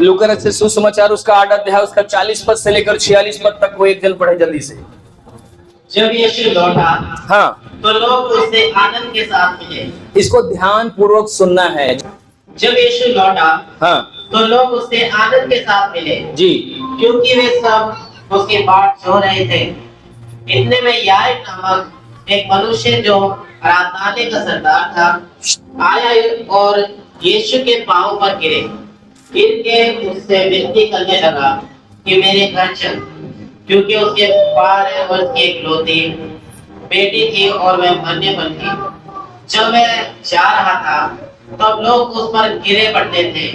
लूका रचित सुसमाचार उसका 8 अध्याय उसका 40 पद से लेकर 46 पद तक वो एक जन पढ़े जल्दी से। जब यीशु लौटा हाँ, तो लोग उससे आनंद के साथ मिले। इसको ध्यान पूर्वक सुनना है। जब यीशु लौटा हाँ तो लोग उससे आनंद के साथ मिले जी, क्योंकि वे सब उसके बाट सो रहे थे। इतने में याईर नामक एक मनुष्य जो आराधनालय का सरदार था आया और यीशु के पांव पर गिरे। गिर के उससे विनती करने लगा कि मेरे घर चल, क्योंकि उसके 12 वर्ष की इकलौती बेटी थी और वह मरने पर थी। जब वह जा रहा था तब लोग उस पर गिरे पड़ते थे।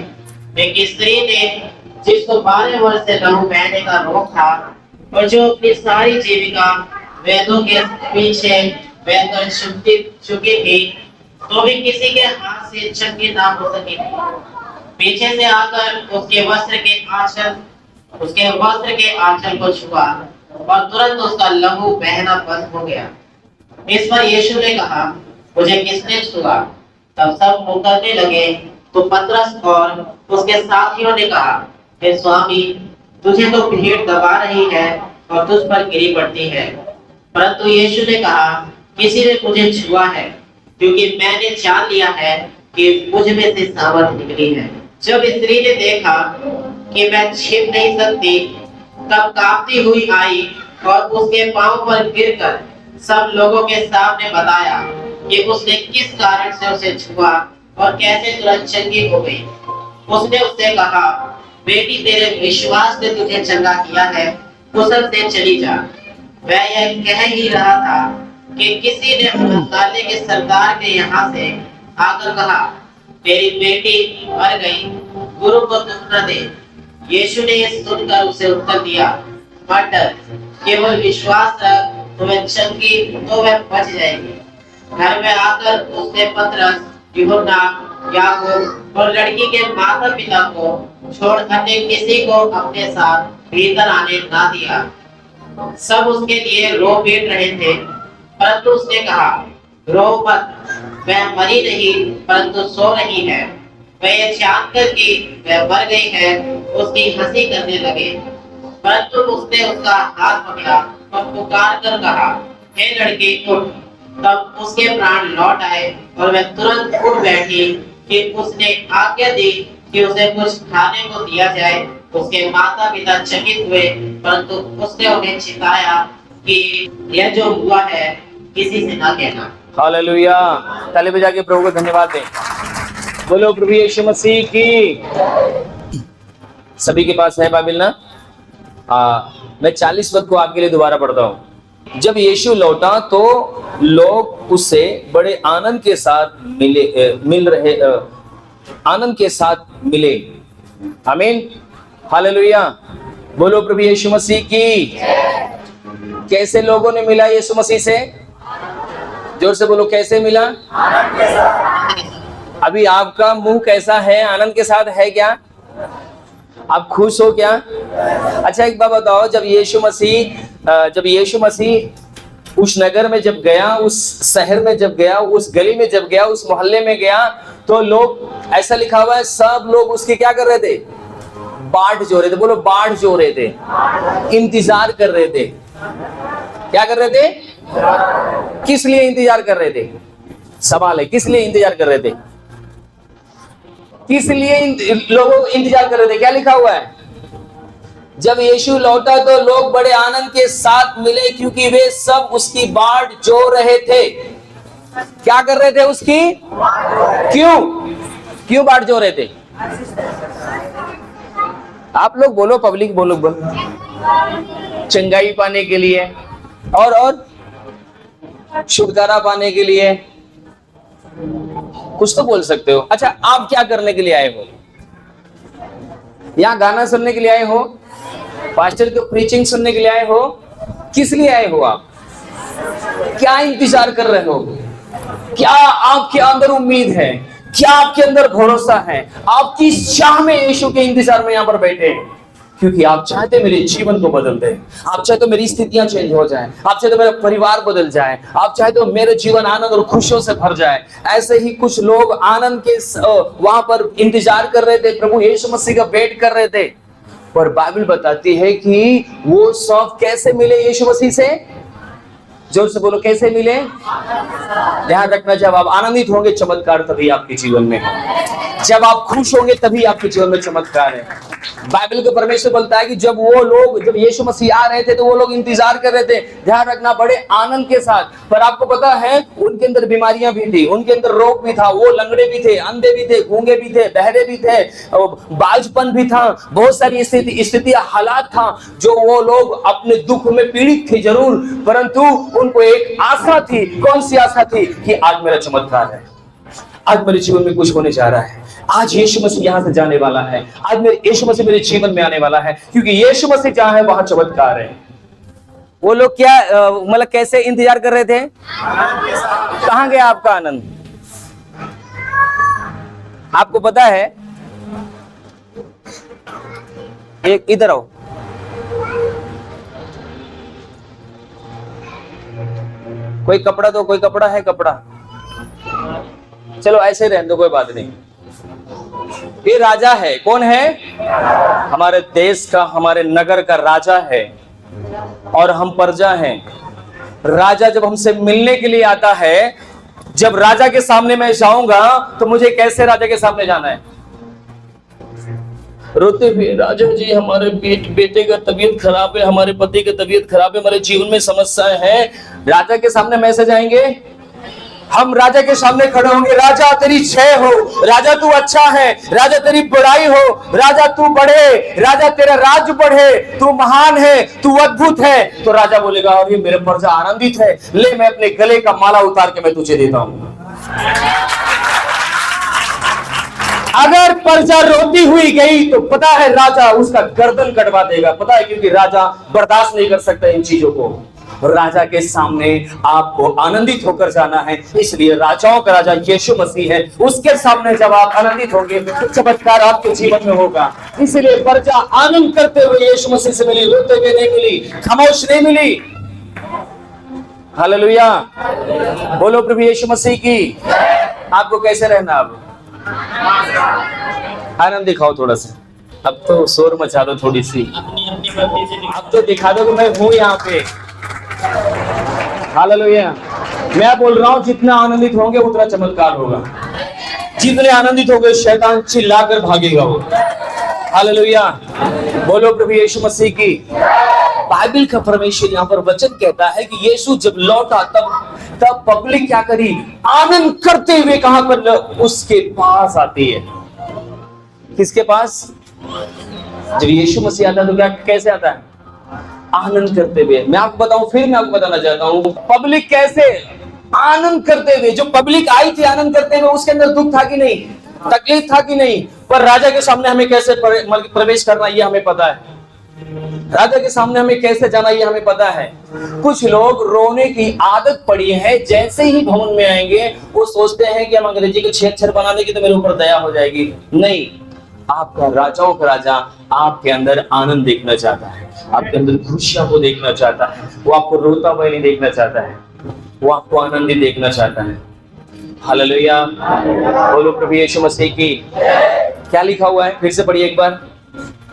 एक स्त्री ने जिसको 12 वर्ष से लहू बहने का रोग था और जो अपनी सारी जीविका वेदों के पीछे बहकर चुकी थी, तो भी किसी के हाथ से चंगी ना हो सकी थी। पीछे से आकर उसके वस्त्र के आंचल को छुआ और तुरंत उसका लहू बहना बंद हो गया। इस पर यीशु ने कहा, मुझे किसने छुआ? तब सब मुकरने लगे। तो पतरस और उसके साथियों ने कहा, हे स्वामी, तुझे तो भीड़ दबा रही है और तुझ पर गिरी पड़ती है। परंतु यीशु ने कहा, किसी ने मुझे छुआ है, क्योंकि मैंने जान लिया है कि मुझ में से सामर्थ निकली है। जब स्त्री ने देखा कि मैं छिप नहीं सकती, तब कांपती हुई आई और उसके पांव पर गिरकर सब लोगों के सामने बताया कि उसने किस कारण से उसे छुआ और कैसे तुरंत चंगी हो गई। उसने उससे कहा, बेटी, तेरे विश्वास ने तुझे चंगा किया है, कुशल से चली जा। वह यह कह ही रहा था कि किसी ने आराधनालय के सरदार के यहाँ से आकर कहा, तेरी बेटी मर गई, गुरु को दुख न दे। यीशु ने यह सुनकर उसे उत्तर दिया, मत डर, केवल विश्वास रख, तुम्हें चंगी तो वह बच जाएगी। घर में आकर उसने पतरस, यूहन्ना, याकूब और लड़की के माता पिता को छोड़ अन्य किसी को अपने साथ भीतर आने ना दिया। सब उसके लिए रो पीट रहे थे, परंतु उसने कहा, रो मत, वह मरी नहीं परंतु सो रही है। वह ये जानकर कि वह मर गई है, उसकी हंसी करने लगे। परंतु उसने उसका हाथ पकड़ा और पुकार कर कहा, हे लड़की, उठ। तब उसके प्राण लौट आए और वह तुरंत उठ बैठी कि उसने आज्ञा दी कि उसे कुछ खाने को दिया जाए। उसके माता पिता चकित हुए, परंतु उसने उन्हें चिताया कि यह जो हुआ है किसी से ना कहना। हालेलुया। ताली बजा के प्रभु को धन्यवाद दें। बोलो प्रभु यीशु मसीह की। सभी के पास है बाइबल ना? मैं 40 पद को आपके लिए दोबारा पढ़ता हूँ। जब यीशु लौटा तो लोग उससे बड़े आनंद के साथ आनंद के साथ मिले। आमीन, हालेलुया। बोलो प्रभु यीशु मसीह की। कैसे लोगों ने मिला यीशु मसीह से? जोर से बोलो, कैसे मिला? अभी आपका मुंह कैसा है? आनंद के साथ है क्या? आप खुश हो क्या? अच्छा, एक बात बताओ, जब यीशु मसीह उस नगर में जब गया, उस शहर में जब गया, उस गली में जब गया, उस मोहल्ले में गया, तो लोग, ऐसा लिखा हुआ है, सब लोग उसकी क्या कर रहे थे? बाट जो रहे थे। बोलो, बाट जो रहे थे, इंतजार कर रहे थे। क्या कर रहे थे? किस लिए इंतजार कर रहे थे? सवाल है, किस लिए इंतजार कर रहे थे? किस लिए लोगों इंतजार कर रहे थे? क्या लिखा हुआ है? जब यीशु लौटा तो लोग बड़े आनंद के साथ मिले, क्योंकि वे सब उसकी बाट जो रहे थे। क्या कर रहे थे? उसकी क्यों बाट जो रहे थे? आप लोग बोलो, पब्लिक बोलो। चंगाई पाने के लिए और छुटकारा पाने के लिए, कुछ तो बोल सकते हो। अच्छा, आप क्या करने के लिए आए हो? यहाँ गाना सुनने के लिए आए हो? पास्टर की प्रीचिंग सुनने के लिए आए हो? किस लिए आए हो आप? क्या इंतजार कर रहे हो? क्या आपके अंदर उम्मीद है? क्या आपके अंदर भरोसा है? आप किस चाह में यीशु के इंतजार में यहाँ पर बैठे हैं? क्योंकि आप चाहते मेरे जीवन को बदल दें, आप चाहते मेरी स्थितियां चेंज हो जाएं, आप चाहते मेरा परिवार बदल जाए, आप चाहते मेरे जीवन आनंद और खुशियों से भर जाए। ऐसे ही कुछ लोग आनंद के वहां पर इंतजार कर रहे थे, प्रभु यीशु मसीह का वेट कर रहे थे। पर बाइबल बताती है कि वो सब कैसे मिले यीशु मसीह से? जोर से बोलो, कैसे मिले? ध्यान रखना, जब आप आनंदित होंगे चमत्कार तभी आपके जीवन में, जब आप खुश होंगे तभी आपके जीवन में चमत्कार है। बाइबल के परमेश्वर बोलता है कि जब वो लोग, जब यीशु मसीह आ रहे थे तो वो लोग इंतजार कर रहे थे, ध्यान रखना, बड़े आनंद के साथ। पर आपको पता है उनके अंदर बीमारियां भी थी, उनके अंदर रोग भी था, वो लंगड़े भी थे, अंधे भी थे, गूंगे भी थे, बहरे भी थे, बाजपन भी था, बहुत सारी स्थितियां, हालात था जो वो लोग अपने दुख में पीड़ित थे जरूर, परंतु उनको एक आशा थी। कौन सी आशा थी? कि आज मेरा चमत्कार है, आज मेरे जीवन में कुछ होने जा रहा है, आज यीशु मसीह यहां से जाने वाला है, आज मेरे यीशु मसीह मेरे जीवन में आने वाला है, क्योंकि यीशु मसीह जहां है वहां चमत्कार है। वो लोग क्या मतलब कैसे इंतजार कर रहे थे? कहां गया आपका आनंद? आपको पता है, एक इधर आओ, कोई कपड़ा दो, कोई कपड़ा है? कपड़ा चलो ऐसे रहने दो, कोई बात नहीं। ये राजा है, कौन है? हमारे देश का, हमारे नगर का राजा है और हम प्रजा हैं। राजा जब हमसे मिलने के लिए आता है, जब राजा के सामने मैं जाऊंगा तो मुझे कैसे राजा के सामने जाना है? रोते हुए, राजा जी हमारे बेटे का तबीयत खराब है, हमारे पति की तबीयत खराब है, हमारे जीवन में समस्याएं हैं। राजा के सामने मैसे जाएंगे? हम राजा के सामने खड़े होंगे, राजा तेरी जय हो, राजा तू अच्छा है, राजा तेरी बड़ाई हो, राजा तू बढ़े, राजा तेरा राज बढ़े, तू महान है, तू अद्भुत है। तो राजा बोलेगा, और ये मेरे प्रजा आनंदित है, ले मैं अपने गले का माला उतार के मैं तुझे देता हूं। अगर प्रजा रोती हुई गई तो पता है राजा उसका गर्दन कटवा देगा, पता है, क्योंकि राजा बर्दाश्त नहीं कर सकता इन चीजों को। राजा के सामने आपको आनंदित होकर जाना है, इसलिए राजाओं का राजा यीशु मसीह है, उसके सामने जब आप आनंदित होंगे तो चमत्कार आपके जीवन में होगा। इसलिए प्रजा आनंद करते हुए यीशु मसीह से मिली, रोते हुए नहीं मिली, खामोश नहीं मिली। हालेलुया, बोलो प्रभु यीशु मसीह की। आपको कैसे रहना? अब आनंद दिखाओ थोड़ा सा, अब तो शोर मचा दो थोड़ी सी, अब तो दिखा दो कि मैं हूं यहाँ पे। हालेलुया, मैं बोल रहा हूं जितना आनंदित होंगे उतना चमत्कार होगा, जितने आनंदित होंगे शैतान चिल्लाकर भागेगा वो। हालेलुया, बोलो प्रभु यीशु मसीह की। बाइबल का परमेश्वर यहाँ पर वचन कहता है कि यीशु जब लौटा तब पब्लिक क्या करी? आनंद करते हुए कहां पर? उसके पास आती है। किसके पास? जब यीशु मसीह आता है तो क्या, कैसे आता है? आनंद करते हुए। मैं आपको बताऊं, फिर मैं आपको बताना चाहता हूं पब्लिक कैसे आनंद करते हुए। जो पब्लिक आई थी आनंद करते हुए, उसके अंदर दुख था कि नहीं, तकलीफ था कि नहीं? पर राजा के सामने हमें कैसे प्रवेश करना ये हमें पता है, राजा के सामने हमें कैसे जाना ये हमें पता है। कुछ लोग रोने की आदत पड़ी है, जैसे ही भवन में आएंगे वो सोचते हैं कि हम अंग्रेजी के 6 अक्षर बना देंगे तो मेरे ऊपर दया हो जाएगी। नहीं, आपका राजाओं का राजा आपके अंदर आनंद देखना चाहता है, आपके अंदर खुशियां को देखना चाहता है। वो आपको रोता हुआ नहीं देखना चाहता है, वो आपको आनंदित देखना चाहता है। हालेलुया, बोलो प्रभु यीशु मसीह की। क्या लिखा हुआ है? फिर से पढ़िए एक बार।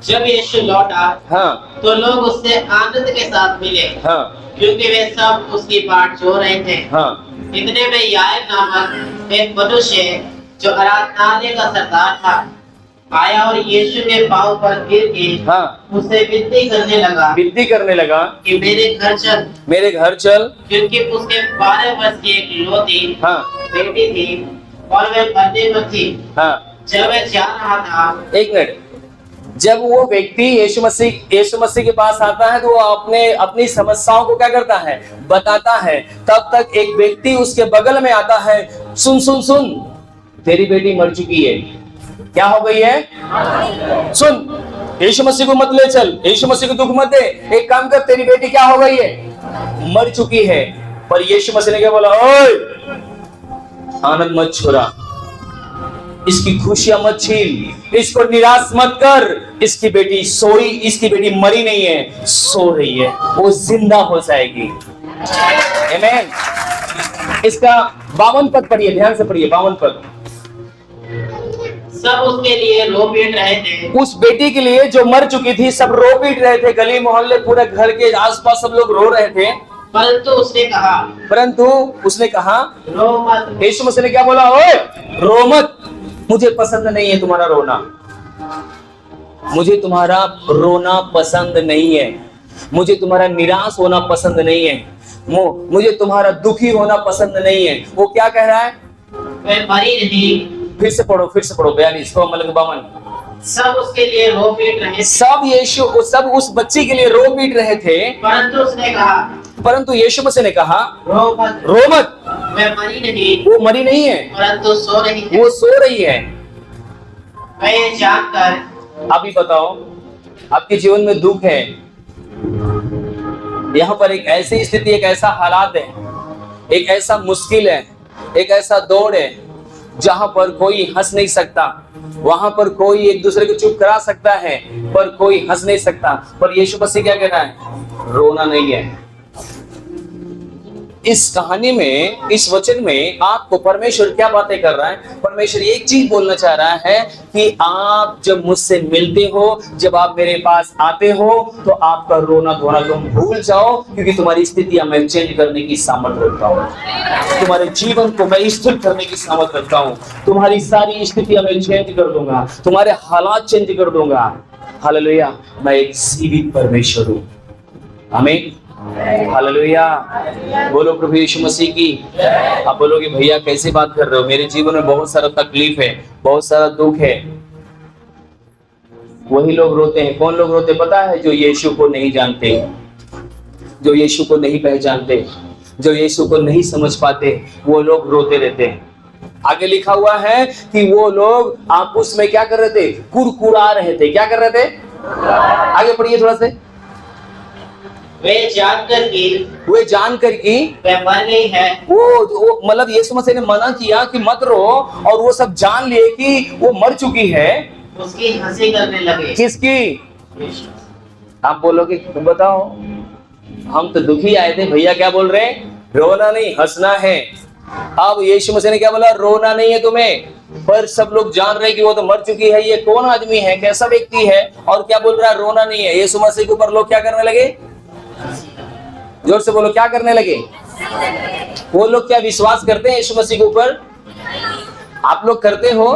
जब यीशु लौटा, हाँ, तो लोग उससे आनंद के साथ मिले, हाँ, क्योंकि वे सब उसकी बाट जो रहे थे। हाँ, इतने में याईर नामक एक मनुष्य जो आराधनालय का सरदार था आया और यीशु के पांव पर गिर के, हाँ, उसे विनती करने लगा कि मेरे घर चल, क्योंकि उसके 12 वर्ष की एक इकलौती, हाँ, बेटी थी और वे मरने पर थी। हाँ, जब वह जा रहा था, एक मिनट, जब वो व्यक्ति यीशु मसीह के पास आता है तो वो अपनी समस्याओं को क्या करता है? बताता है। तब तक एक व्यक्ति उसके बगल में आता है, सुन, तेरी बेटी मर चुकी है। क्या हो गई है? सुन, यीशु मसीह को मत ले चल, यीशु मसीह को दुख मत दे, एक काम कर, तेरी बेटी क्या हो गई है? मर चुकी है। पर यीशु मसीह ने क्या बोला? ओए, आनंद मत छोड़ा, इसकी खुशियां मत छीन, इसको निराश मत कर। इसकी बेटी सोई, इसकी बेटी मरी नहीं है, सो रही है, वो जिंदा हो जाएगी। आमीन। इसका 52 पद पढ़िए, ध्यान से पढ़िए 52 पद। सब उसके लिए रो पीट रहे थे। उस बेटी के लिए जो मर चुकी थी, सब रो पीट रहे थे, गली मोहल्ले पूरे घर के आसपास सब लोग रो रहे थे। परंतु उसने कहा रो मत। यीशु मसीह ने क्या बोला? ओए रो मत, मुझे पसंद नहीं है तुम्हारा रोना, मुझे तुम्हारा रोना पसंद नहीं है, मुझे तुम्हारा निराश होना पसंद नहीं है, मुझे तुम्हारा दुखी होना पसंद नहीं है। वो क्या कह रहा है? मैं मरी नहीं। फिर से पढ़ो 42 मतलब 52। सब उसके लिए रो पीट रहे थे। सब उस बच्ची के लिए रो पीट रहे थे। परंतु यीशु मसीह ने कहा रो मत, मैं मरी नहीं। वो मरी नहीं है, परंतु सो रही है। वो सो रही है। मैं ये जानकर। अभी बताओ, आपके जीवन में दुख है, यहाँ पर एक ऐसी स्थिति, एक ऐसा हालात है, एक ऐसा मुश्किल है, एक ऐसा दौड़ है जहां पर कोई हंस नहीं सकता, वहां पर कोई एक दूसरे को चुप करा सकता है पर कोई हंस नहीं सकता। पर यीशु मसीह क्या कह रहा है? रोना नहीं है। इस कहानी में, इस वचन में आपको परमेश्वर क्या बातें कर रहा है? परमेश्वर एक चीज बोलना चाह रहा है कि आप जब मुझसे मिलते हो, जब आप मेरे पास आते हो, तो आपका रोना धोना तुम भूल जाओ, क्योंकि तुम्हारी स्थितियां मैं चेंज करने की सामर्थ्य रखता हूँ। तुम्हारे जीवन को मैं स्थिर करने की सामर्थ्य रखता हूँ। तुम्हारी सारी स्थितियां मैं चेंज कर दूंगा, तुम्हारे हालात चेंज कर दूंगा। हालेलुया। मैं एक जीवित परमेश्वर हूँ। आमीन। हालेलुया। बोलो प्रभु यीशु मसीह की। आप बोलोगे भैया कैसे बात कर रहे हो, मेरे जीवन में बहुत सारा तकलीफ है, बहुत सारा दुख है। वही लोग रोते हैं। कौन लोग रोते पता है? जो यीशु को नहीं जानते, जो यीशु को नहीं पहचानते, जो यीशु को नहीं समझ पाते, वो लोग रोते रहते हैं। आगे लिखा हुआ है कि वो लोग आपस में क्या कर रहे थे? कुरकुरा रहे थे। क्या कर रहे थे? आगे पढ़िए थोड़ा से। वे जानकर कि वह मर गई है। वो मतलब यीशु मसीह ने मना किया कि मत रो, और वो सब जान लिए कि वो मर चुकी है। उसकी हंसी करने लगे। किसकी? आप बोलोगे बताओ, हम तो दुखी आए थे। भैया क्या बोल रहे हैं? रोना नहीं, हंसना है। अब यीशु मसीह ने क्या बोला? रोना नहीं है तुम्हें। पर सब लोग जान रहे कि वो तो मर चुकी है। ये कौन आदमी है, कैसा व्यक्ति है, और क्या बोल रहा है? रोना नहीं है। यीशु मसीह के ऊपर लोग क्या करने लगे? जोर से बोलो, क्या करने लगे? वो लोग क्या विश्वास करते हैं यीशु मसीह के ऊपर? आप लोग करते हो?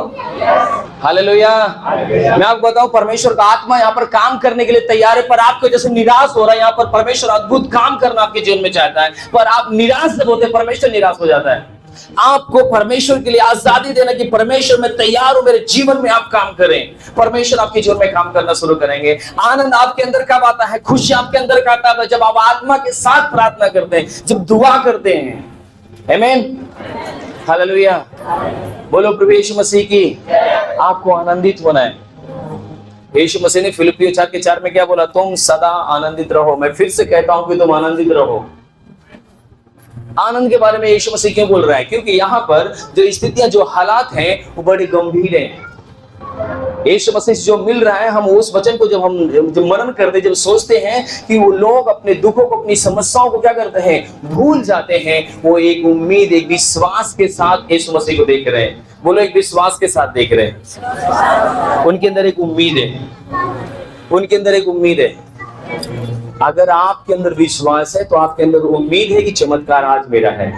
हालेलुया। मैं आपको बताऊं, परमेश्वर का आत्मा यहाँ पर काम करने के लिए तैयार है। पर आपको जैसे निराश हो रहा है, यहाँ पर परमेश्वर अद्भुत काम करना आपके जीवन में चाहता है, पर आप निराश जब होते, परमेश्वर निराश हो जाता है। आपको परमेश्वर के लिए आजादी देना कि परमेश्वर मैं तैयार हूं, मेरे जीवन में आप काम करें। परमेश्वर आपके जीवन में काम करना शुरू करेंगे। आनंद आपके अंदर कब आता है? खुशी आपके अंदर कब आता है? जब आप आत्मा के साथ प्रार्थना करते हैं, जब दुआ करते हैं। आमीन। हालेलुया। बोलो प्रभु यीशु मसीह की। आपको आनंदित होना है। यीशु मसीह ने फिलिपियों 4:4 में क्या बोला? तुम सदा आनंदित रहो। मैं फिर से कहता हूं कि तुम आनंदित रहो। आनंद के बारे में यीशु मसीह क्यों बोल रहा है? क्योंकि यहाँ पर जो स्थितियां, जो हालात हैं, वो बड़ी गंभीर हैं। यीशु मसीह से जो मिल रहा है, हम उस वचन को जब मनन करते, जब सोचते हैं कि वो लोग अपने दुखों को, अपनी समस्याओं को क्या करते हैं? भूल जाते हैं। वो एक उम्मीद, एक विश्वास के साथ यीशु मसीह को देख रहे हैं। बोलो, एक विश्वास के साथ देख रहे हैं। उनके अंदर एक उम्मीद है, उनके अंदर एक उम्मीद है। अगर आपके अंदर विश्वास है तो आपके अंदर उम्मीद है कि चमत्कार आज मेरा है।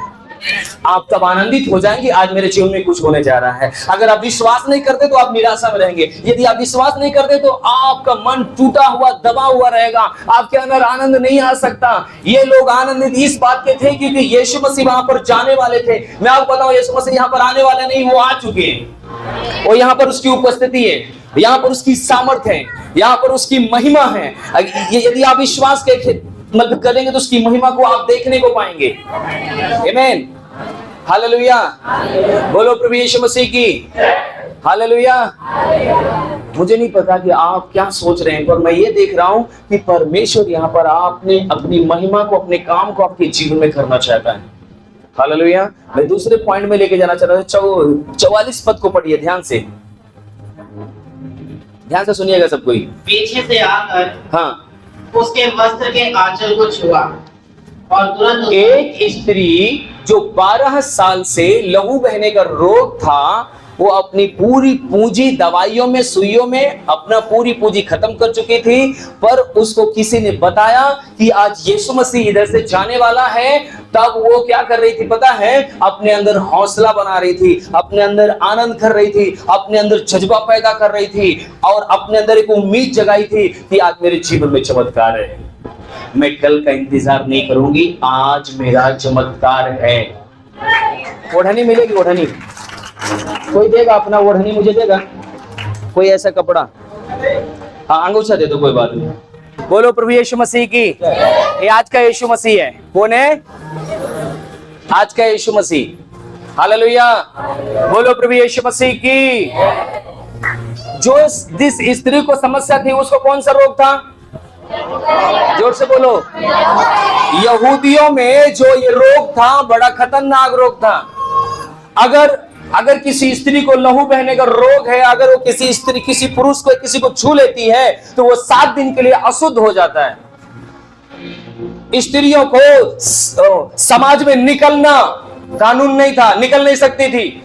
आप तब आनंदित हो जाएंगे, आज मेरे जीवन में कुछ होने जा रहा है। अगर आप विश्वास नहीं करते तो आप निराशा में रहेंगे। यदि आप विश्वास नहीं करते तो आपका मन टूटा हुआ, दबा हुआ रहेगा। आपके अंदर आनंद नहीं आ सकता। ये लोग आनंदित इस बात के थे क्योंकि यीशु मसीह वहां पर जाने वाले थे। मैं आपको बताऊं, यीशु मसीह यहाँ पर आने वाले नहीं, वो आ चुके हैं। और यहाँ पर उसकी उपस्थिति है, यहाँ पर उसकी सामर्थ्य है, यहाँ पर उसकी महिमा है। यदि आप विश्वास के मतलब करेंगे तो उसकी महिमा को आप देखने को पाएंगे। आमीन। हालेलुया। बोलो प्रभु यीशु मसीह की। हालेलुया। मुझे नहीं पता कि आप क्या सोच रहे हैं, पर मैं ये देख रहा हूं कि परमेश्वर यहाँ पर आपने अपनी महिमा को, अपने काम को आपके जीवन में करना चाहता है। हालेलुया। मैं दूसरे पॉइंट में लेके जाना चाह रहा हूँ। 44 पद को पढ़िए ध्यान से सुनिएगा सब कोई। पीछे से आकर हाँ, उसके वस्त्र के आंचल को छुआ और तुरंत एक स्त्री जो 12 साल से लहू बहने का रोग था, वो अपनी पूरी पूंजी दवाइयों में, सुइयों में अपना पूरी पूंजी खत्म कर चुकी थी, पर उसको किसी ने बताया कि आज यीशु मसीह इधर से जाने वाला है। तब वो क्या कर रही थी पता है? अपने अंदर हौसला बना रही थी, अपने अंदर आनंद कर रही थी, अपने अंदर जज्बा पैदा कर रही थी और अपने अंदर एक उम्मीद जगाई थी कि आज मेरे जीवन में चमत्कार है, मैं कल का इंतजार नहीं करूंगी, आज मेरा चमत्कार है। ओढ़नी मिलेगी, ओढ़नी कोई देगा? अपना ओढ़नी मुझे देगा कोई? ऐसा कपड़ा, हाँ अंगूछा दे दो, कोई बात नहीं। बोलो प्रभु यीशु मसीह की। ये आज का यीशु मसीह है। कौन है? आज का यीशु मसीह। हालेलुया। बोलो प्रभु यीशु मसीह की। जो जिस स्त्री को समस्या थी उसको कौन सा रोग था? जोर से बोलो। यहूदियों में जो ये रोग था बड़ा खतरनाक रोग था। अगर किसी स्त्री को लहू बहने का रोग है, अगर वो किसी स्त्री, किसी पुरुष को, किसी को छू लेती है तो वो 7 दिन के लिए अशुद्ध हो जाता है। स्त्रियों को समाज में निकलना कानून नहीं था, निकल नहीं सकती थी।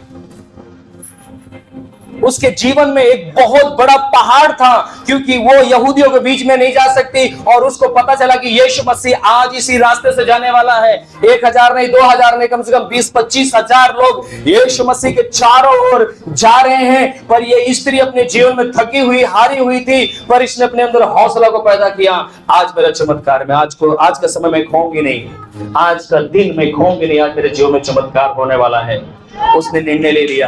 उसके जीवन में एक बहुत बड़ा पहाड़ था, क्योंकि वो यहूदियों के बीच में नहीं जा सकती और उसको पता चला कि यीशु मसीह आज इसी रास्ते से जाने वाला है। 1000 नहीं, 2000 नहीं, कम से कम 20-25 हजार लोग यीशु मसीह के चारों ओर जा रहे हैं। पर ये स्त्री अपने जीवन में थकी हुई, हारी हुई थी, पर इसने अपने अंदर हौसला को पैदा किया। आज मेरा चमत्कार, मैं आज का समय में खोऊंगी नहीं, आज का दिन मैं खोऊंगी नहीं, आज मेरे जीवन में चमत्कार होने वाला है। उसने निर्णय ले लिया,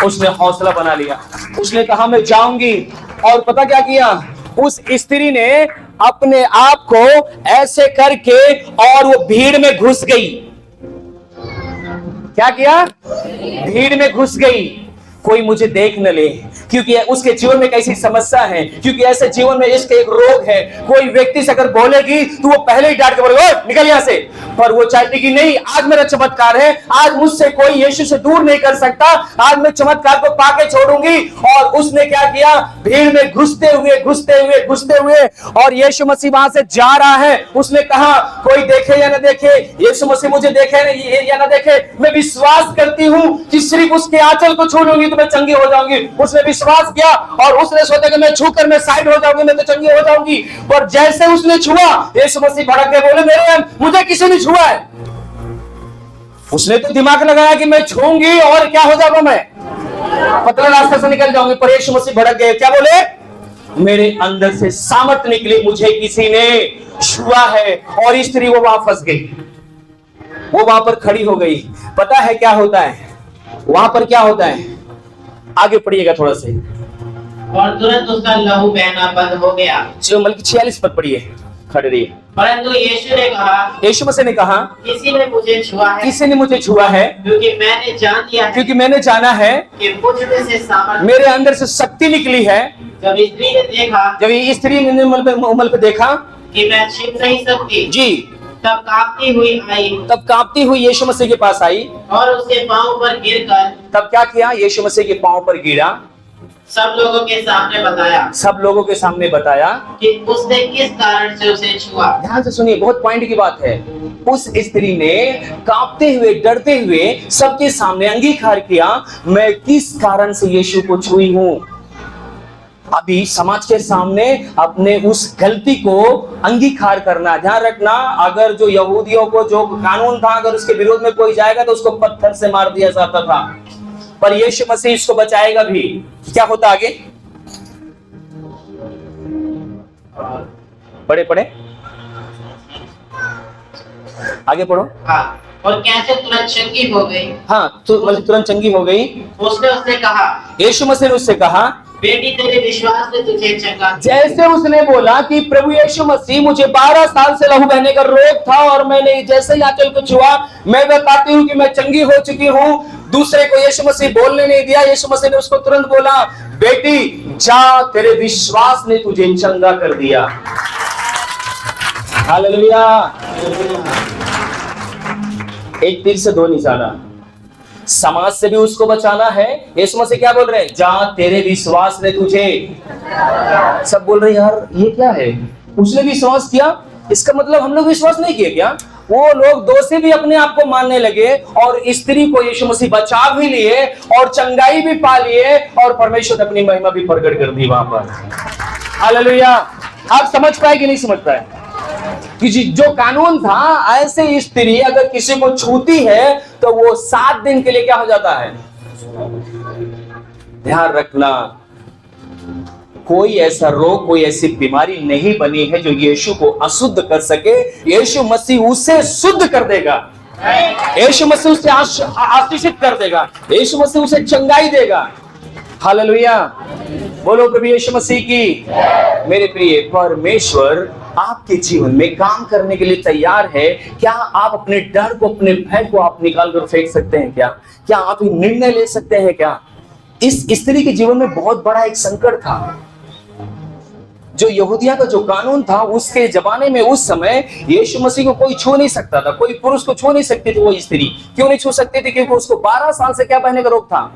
उसने हौसला बना लिया, उसने कहा मैं जाऊंगी। और पता क्या किया? उस स्त्री ने अपने आप को ऐसे करके और वो भीड़ में घुस गई। क्या किया? भीड़ में घुस गई, कोई मुझे देख न ले, क्योंकि उसके जीवन में कैसी समस्या है, क्योंकि ऐसे जीवन में इसके एक रोग है। कोई व्यक्ति से अगर बोलेगी तो वो पहले ही डांट के बोलेगा निकल यहां से, पर वो चाहती कि नहीं, आज मेरा चमत्कार है, आज मुझसे कोई यीशु से दूर नहीं कर सकता, आज मैं चमत्कार को पाके छोड़ूंगी। और उसने क्या किया? भीड़ में घुसते हुए और यीशु मसीह वहां से जा रहा है। उसने कहा कोई देखे या ना देखे, यीशु मसीह मुझे देखे या ना देखे, मैं विश्वास करती हूं कि सिर्फ उसके आंचल को छू लूंगी तो मैं चंगी हो जाऊंगी। उसने विश्वास किया और उसने सोचा कि मैं छूकर मैं साइड हो जाऊंगी, मैं तो चंगी हो जाऊंगी। पर जैसे उसने छुआ, यीशु मसीह भड़क गए, बोले मुझे किसी ने छुआ है। उसने तो दिमाग लगाया कि मैं छूंगी और क्या हो जाऊंगा, मैं पतला रास्ते से निकल जाऊंगी। पर यीशु मसीह भड़क गए, क्या बोले? मेरे अंदर से सामर्थ निकली, मुझे किसी ने छुआ है। और स्त्री वो वहां फंस गई, वो वहां पर खड़ी हो गई। पता है क्या होता है वहां पर? क्या होता है? आगे पढ़िएगा थोड़ा से। और तुरंत उसका लहू बहना बंद हो गया। 46 पद पढ़िए, खड़े रहिए। परंतु यीशु ने कहा, यीशु मसीह ने कहा, किसी ने मुझे छुआ है, किसी ने मुझे छुआ है, क्योंकि मैंने जान लिया है, क्योंकि मैंने जाना है कि मुझ में से सामर्थ, मेरे अंदर से शक्ति निकली है। जब स्त्री ने देखा, जब ये स्त्री ने उमल पे देखा कि मैं छिप नहीं सकती, जी, तब कांपती हुई यीशु मसीह के पास आई और उसके पांव पर गिरकर, तब क्या किया? यीशु मसीह के पांव पर गिरा, सब लोगों के सामने बताया कि उसने किस कारण से उसे छुआ। ध्यान से सुनिए, बहुत पॉइंट की बात है। उस स्त्री ने कांपते हुए, डरते हुए सबके सामने अंगीकार किया, मैं किस कारण से यीशु को छुई हूं। अभी समाज के सामने अपने उस गलती को अंगीकार करना। ध्यान रखना, अगर जो यहूदियों को जो कानून था, अगर उसके विरोध में कोई जाएगा तो उसको पत्थर से मार दिया जाता था, पर यीशु मसीह इसको बचाएगा भी। क्या होता आगे? पढ़े आगे पढ़ो। हाँ, और कैसे तुरंत चंगी हो गई। हाँ, तुरंत चंगी हो गई। उसने कहा, यीशु मसीह ने उससे कहा, बेटी तेरे विश्वास ने तुझे चंगा। जैसे उसने बोला कि प्रभु यीशु मसीह, मुझे 12 साल से लहू बहने का रोग था और मैंने जैसे ही आंचल को छुआ, मैं बताती हूँ कि मैं चंगी हो चुकी हूँ। दूसरे को यीशु मसीह बोलने नहीं दिया। यीशु मसीह ने उसको तुरंत बोला, बेटी जा, तेरे विश्वास ने तुझे चंगा कर दिया। हालेलुया। एक तीर से दो निशाना, समाज से भी उसको बचाना है। यीशु मसीह क्या बोल रहे हैं? जा तेरे विश्वास ने तुझे। सब बोल रहे हैं यार ये क्या है, उसने विश्वास किया, इसका मतलब हम लोग विश्वास नहीं किए क्या? वो लोग दोषी भी अपने आप को मानने लगे और स्त्री को यीशु मसीह बचा भी लिए और चंगाई भी पा लिए और परमेश्वर ने अपनी महिमा भी प्रकट कर दी वहां पर। हालेलुया। आप समझ पाए कि नहीं समझ पाए? कि जो कानून था, ऐसे स्त्री अगर किसी को छूती है तो वो 7 दिन के लिए क्या हो जाता है? ध्यान रखना, कोई ऐसा रोग, कोई ऐसी बीमारी नहीं बनी है जो यीशु को अशुद्ध कर सके। यीशु मसीह उसे शुद्ध कर देगा, यीशु मसीह उसे आशीषित कर देगा, यीशु मसीह उसे चंगाई देगा। हालेलुया। बोलो प्रभु यीशु मसीह की। मेरे प्रिय, परमेश्वर आपके जीवन में काम करने के लिए तैयार है। क्या आप अपने डर को, अपने भय को आप निकाल कर फेंक सकते हैं क्या? क्या आप ये निर्णय ले सकते हैं क्या? इस स्त्री के जीवन में बहुत बड़ा एक संकट था। जो यहूदिया का जो कानून था, उसके जमाने में उस समय यीशु मसीह को कोई छू नहीं सकता था, कोई पुरुष को छू नहीं सकती थी। वो स्त्री क्यों नहीं छू सकती थी? क्योंकि उसको 12 साल से क्या बहने का रोग था?